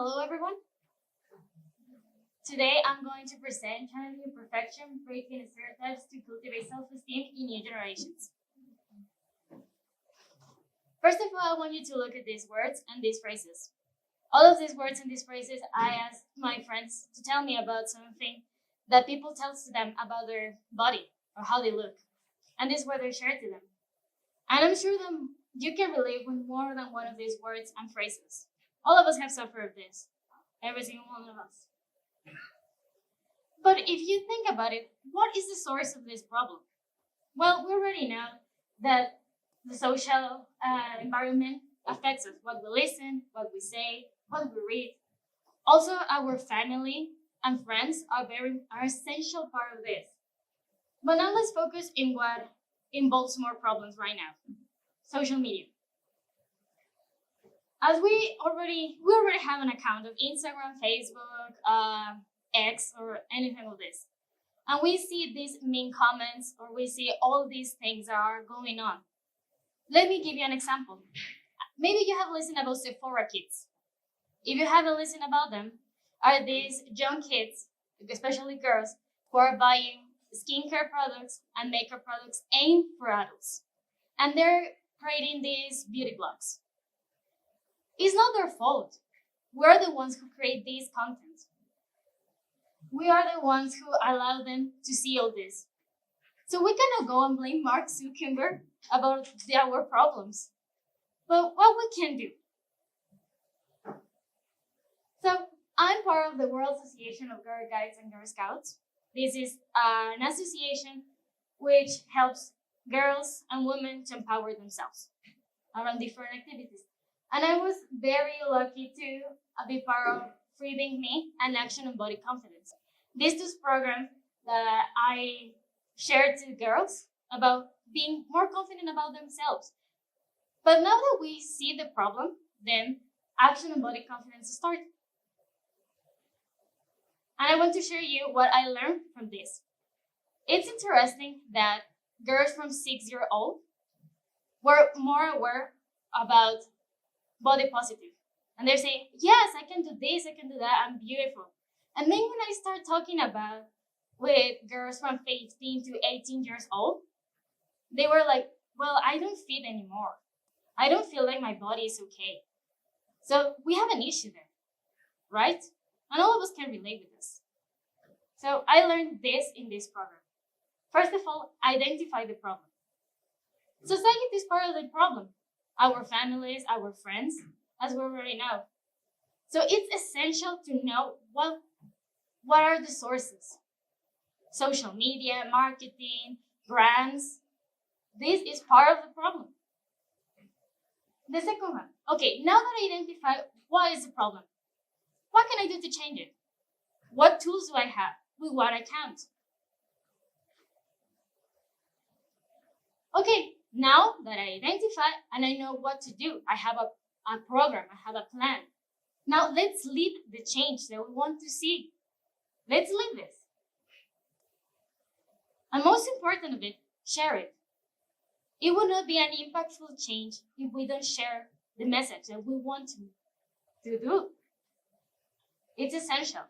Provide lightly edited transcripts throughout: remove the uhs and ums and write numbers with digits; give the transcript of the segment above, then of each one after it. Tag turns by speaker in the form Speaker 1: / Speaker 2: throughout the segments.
Speaker 1: Hello everyone. Today I'm going to present challenging perfection, breaking stereotypes to cultivate self-esteem in new generations. First of all, I want you to look at these words and these phrases. All of these words and these phrases, I asked my friends to tell me about something that people tell to them about their body or how they look. And these were shared to them. And I'm sure that you can relate with more than one of these words and phrases. All of us have suffered this. Every single one of us. But if you think about it, what is the source of this problem? Well, we already know that the social environment affects us. What we listen, what we say, what we read. Also, our family and friends are essential part of this. But now let's focus in what involves more problems right now. Social media. As we already have an account of Instagram, Facebook, X, or anything of this, and we see these mean comments, or we see all these things that are going on. Let me give you an example. Maybe you have listened about Sephora kids. If you haven't listened about them, are these young kids, especially girls, who are buying skincare products and makeup products aimed for adults, and they're creating these beauty blogs. It's not their fault. We're the ones who create these content. We are the ones who allow them to see all this. So we cannot go and blame Mark Zuckerberg about our problems. But what we can do? So I'm part of the World Association of Girl Guides and Girl Scouts. This is an association which helps girls and women to empower themselves around different activities. And I was very lucky to be part of Free Being Me and Action on Body Confidence. These two programs that I shared to girls about being more confident about themselves. But now that we see the problem, then Action on Body Confidence started. And I want to share you what I learned from this. It's interesting that girls from 6-year-old were more aware about body positive. And they're saying, yes, I can do this, I can do that, I'm beautiful. And then when I start talking about with girls from 15 to 18 years old, they were like, well, I don't fit anymore. I don't feel like my body is okay. So we have an issue there, right? And all of us can relate with this. So I learned this in this program. First of all, identify the problem. Society is part of the problem. Our families, our friends, as we already know. So it's essential to know what are the sources. Social media, marketing, brands. This is part of the problem. The second one. Okay, now that I identify what is the problem, what can I do to change it? What tools do I have with what I can't? Okay, now that I identify and I know what to do, I have a program, I have a plan. Now let's lead the change that we want to see. Let's lead this. And most important of it, share it. It will not be an impactful change if we don't share the message that we want to do. It's essential.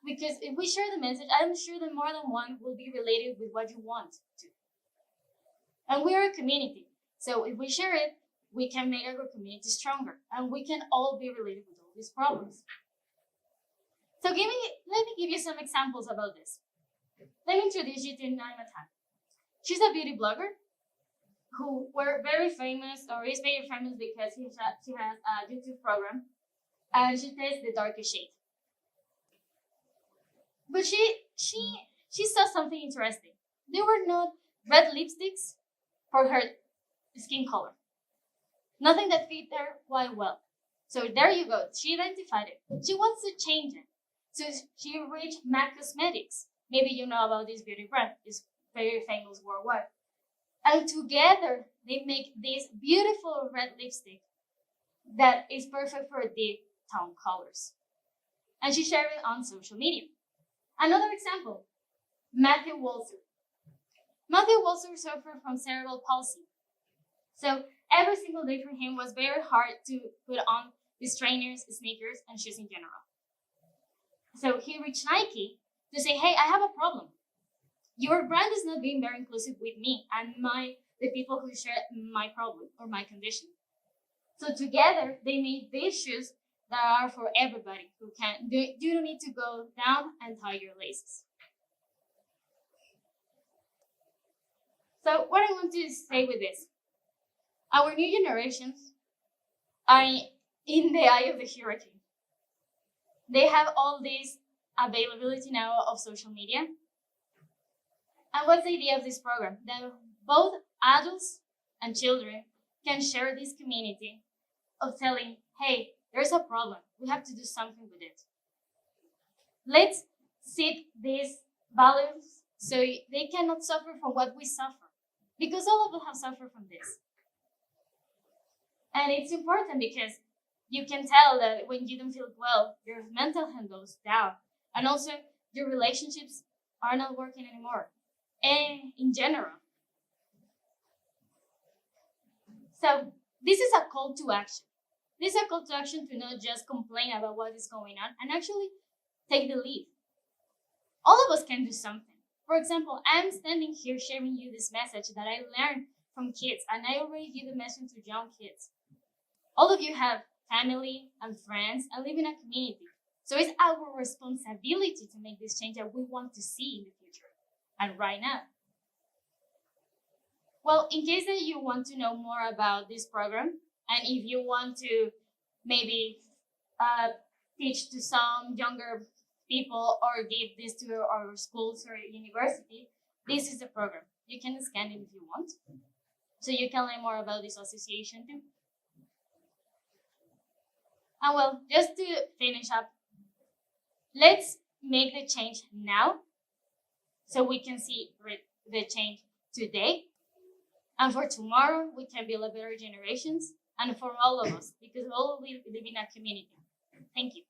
Speaker 1: Because if we share the message, I'm sure that more than one will be related with what you want to. And we are a community. So if we share it, we can make our community stronger. And we can all be related with all these problems. So let me give you some examples about this. Let me introduce you to Naima Tan. She's a beauty blogger who were very famous, or is very famous because she has a YouTube program. And she tests the darkest shade. But she saw something interesting. There were not red lipsticks for her skin color. Nothing that fit her quite well. So there you go. She identified it. She wants to change it. So she reached MAC Cosmetics. Maybe you know about this beauty brand. It's very famous worldwide. And together they make this beautiful red lipstick that is perfect for deep tone colors. And she shared it on social media. Another example, Matthew Walser. Matthew Walser suffered from cerebral palsy. So every single day for him was very hard to put on these trainers, sneakers, and shoes in general. So he reached Nike to say, hey, I have a problem. Your brand is not being very inclusive with me and the people who share my problem or my condition. So together, they made these shoes that are for everybody who can. You don't need to go down and tie your laces. So what I want to say with this, our new generations are in the eye of the hurricane. They have all this availability now of social media. And what's the idea of this program? That both adults and children can share this community of telling, hey, there's a problem. We have to do something with it. Let's set these values so they cannot suffer from what we suffer. Because all of us have suffered from this. And it's important because you can tell that when you don't feel well, your mental health goes down. And also, your relationships are not working anymore. And in general. So this is a call to action. This is a call to action to not just complain about what is going on and actually take the lead. All of us can do something. For example, I'm standing here sharing you this message that I learned from kids, and I already give the message to young kids. All of you have family and friends and live in a community. So it's our responsibility to make this change that we want to see in the future and right now. Well, in case that you want to know more about this program, and if you want to maybe teach to some younger people or give this to our schools or university, this is the program. You can scan it if you want. So you can learn more about this association too. And well, just to finish up, let's make the change now so we can see the change today. And for tomorrow, we can build a better generations and for all of us, because all we live in a community. Thank you.